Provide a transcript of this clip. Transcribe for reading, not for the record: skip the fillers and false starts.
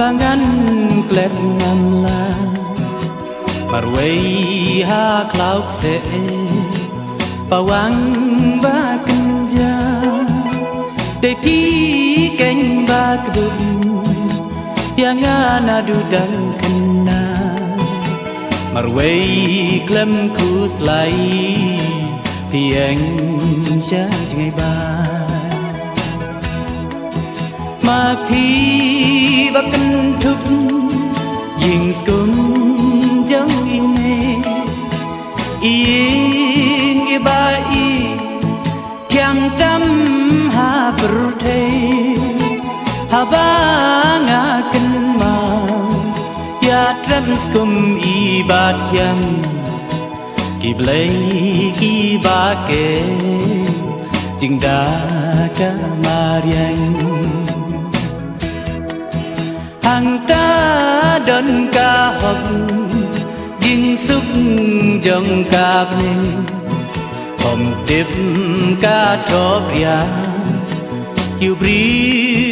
mangan klet ngamla marway ha klauk se pawang ba kenja de pi keng ba kdum yang anadu dan kena marway klem ku slai phieng cha ngai ba mà khi và cân thúc dình scum giống ine yên y ba y chẳng tâm ha brute ha ba ngã cân mà ya trâm scum y ba thiam kỳ blay kỳ ba kê chừng đã ca mariang hàng ta đơn ca học dinh xúc dòng ca bên hồng tiếp ca chó bia yêu bri